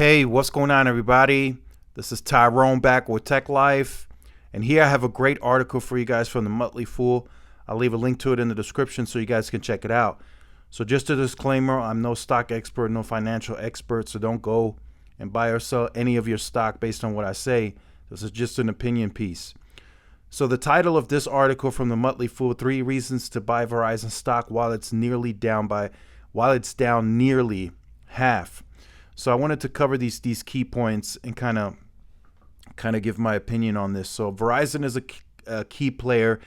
Hey, what's going on, everybody? This is Tyrone back with Tech Life, and here I have a great article for you guys from the Motley Fool. I'll leave a link to it in the description so you guys can check it out. So, just a disclaimer: I'm no stock expert, no financial expert, so don't go and buy or sell any of your stock based on what I say. This is just an opinion piece. So, the title of this article from the Motley Fool: 3 Reasons to Buy Verizon Stock while it's down nearly half. So I wanted to cover these key points and kind of give my opinion on this. So Verizon is a key player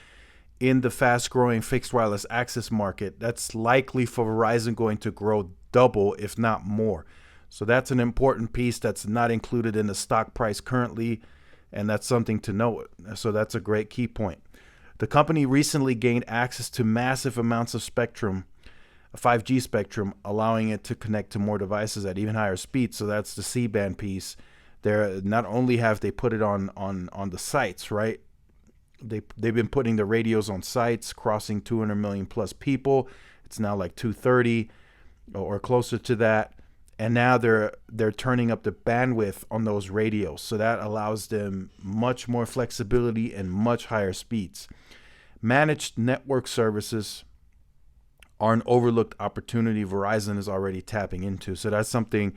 in the fast-growing fixed wireless access market. That's likely for Verizon going to grow double, if not more. So that's an important piece that's not included in the stock price currently, and that's something to note. So that's a great key point. The company recently gained access to massive amounts of spectrum, 5G spectrum, allowing it to connect to more devices at even higher speeds. So that's the C-band piece. They're not only have they put it on the sites, right? They've been putting the radios on sites, crossing 200 million plus people. It's now like 230 or closer to that. And now they're turning up the bandwidth on those radios. So that allows them much more flexibility and much higher speeds. Managed network services are an overlooked opportunity Verizon is already tapping into. So that's something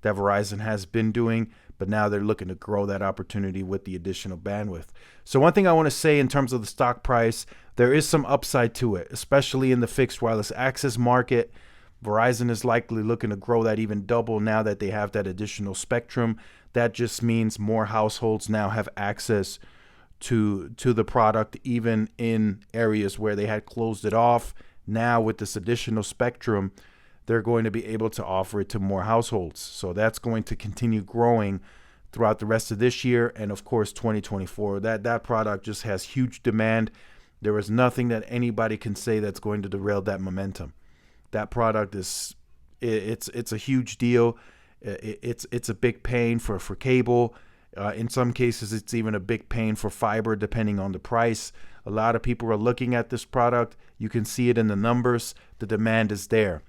that Verizon has been doing, but now they're looking to grow that opportunity with the additional bandwidth. So one thing I want to say in terms of the stock price, there is some upside to it, especially in the fixed wireless access market. Verizon is likely looking to grow that even double now that they have that additional spectrum. That just means more households now have access to the product, even in areas where they had closed it off. Now with this additional spectrum, they're going to be able to offer it to more households. So that's going to continue growing throughout the rest of this year and, of course, 2024. That product just has huge demand. There is nothing that anybody can say that's going to derail that momentum. That product it's a huge deal. It's a big pain for cable. In some cases, it's even a big pain for fiber, depending on the price. A lot of people are looking at this product. You can see it in the numbers. The demand is there.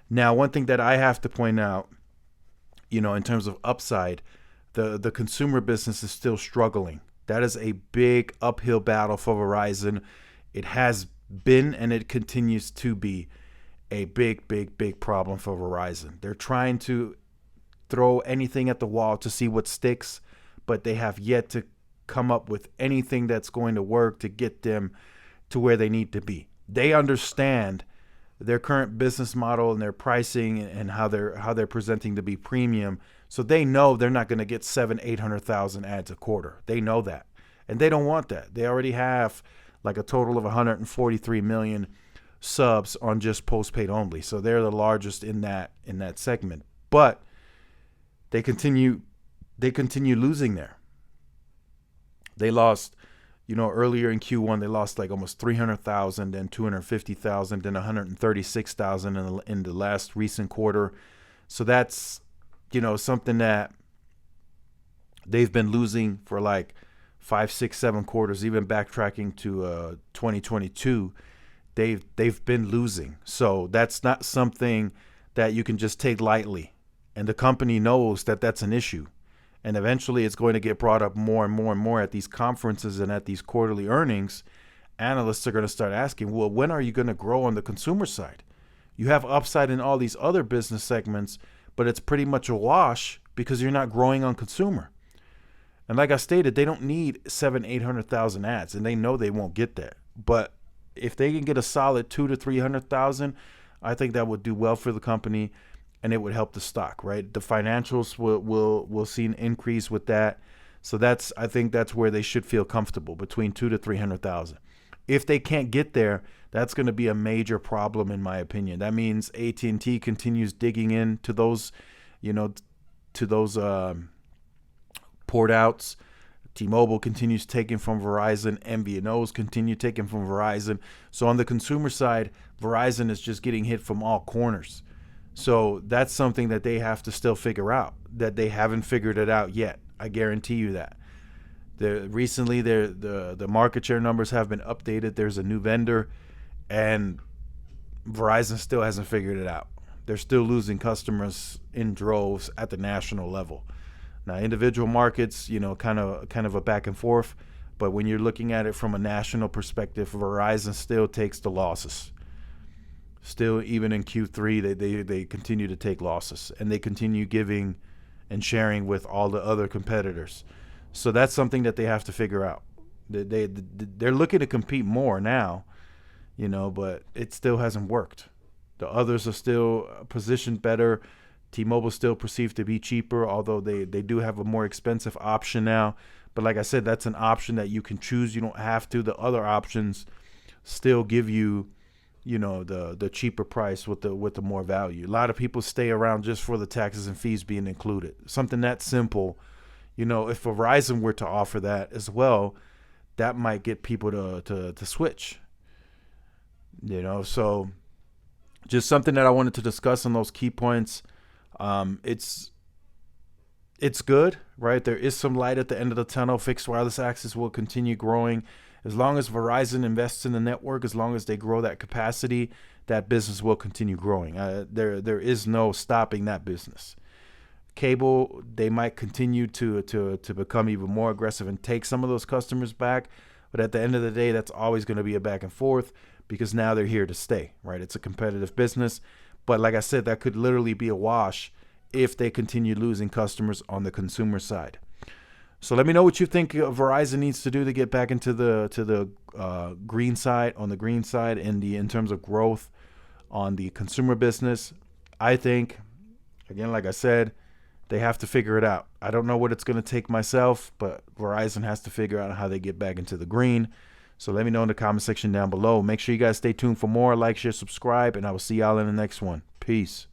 Now, one thing that I have to point out, in terms of upside, the consumer business is still struggling. That is a big uphill battle for Verizon. It has been and it continues to be a big, big, big problem for Verizon. They're trying to throw anything at the wall to see what sticks, but they have yet to come up with anything that's going to work to get them to where they need to be. They understand their current business model and their pricing and how they're presenting to be premium. So they know they're not going to get 800,000 ads a quarter. They know that. And they don't want that. They already have like a total of 143 million subs on just postpaid only. So they're the largest in that segment. But they continue losing there. They lost, earlier in Q1, they lost like almost 300,000, then 250,000, then 136,000 in the last recent quarter. So that's, something that they've been losing for like 5, 6, 7 quarters, even backtracking to 2022. They've been losing. So that's not something that you can just take lightly. And the company knows that that's an issue. And eventually it's going to get brought up more and more and more at these conferences and at these quarterly earnings. Analysts are going to start asking, well, when are you going to grow on the consumer side? You have upside in all these other business segments, but it's pretty much a wash because you're not growing on consumer. And like I stated, they don't need 800,000 ads, and they know they won't get that. But if they can get a solid 200,000 to 300,000, I think that would do well for the company. And it would help the stock, right? The financials will see an increase with that. So I think that's where they should feel comfortable, between 200,000 to 300,000. If they can't get there, that's going to be a major problem, in my opinion. That means AT&T continues digging into those, port outs. T-Mobile continues taking from Verizon. MVNOs continue taking from Verizon. So on the consumer side, Verizon is just getting hit from all corners. So that's something that they have to still figure out, that they haven't figured it out yet. I guarantee you that. Recently, the market share numbers have been updated. There's a new vendor, and Verizon still hasn't figured it out. they're still losing customers in droves at the national level. Now, individual markets, kind of a back and forth, but when you're looking at it from a national perspective, Verizon still takes the losses. Still, even in Q3, they continue to take losses, and they continue giving and sharing with all the other competitors. So that's something that they have to figure out. They're looking to compete more now, but it still hasn't worked. The others are still positioned better. T-Mobile still perceived to be cheaper, although they do have a more expensive option now. But like I said, that's an option that you can choose. You don't have to. The other options still give you, the cheaper price with the more value. A lot of people stay around just for the taxes and fees being included. Something that simple. If Verizon were to offer that as well, that might get people to switch. So just something that I wanted to discuss on those key points. It's good, right? There is some light at the end of the tunnel. Fixed wireless access will continue growing. As long as Verizon invests in the network, as long as they grow that capacity, that business will continue growing. There is no stopping that business. Cable, they might continue to become even more aggressive and take some of those customers back. But at the end of the day, that's always going to be a back and forth because now they're here to stay, right? It's a competitive business. But like I said, that could literally be a wash if they continue losing customers on the consumer side. So let me know what you think Verizon needs to do to get back into the green side, on the green side, in terms of growth on the consumer business. I think, again, like I said, they have to figure it out. I don't know what it's going to take myself, but Verizon has to figure out how they get back into the green. So let me know in the comment section down below. Make sure you guys stay tuned for more. Like, share, subscribe, and I will see y'all in the next one. Peace.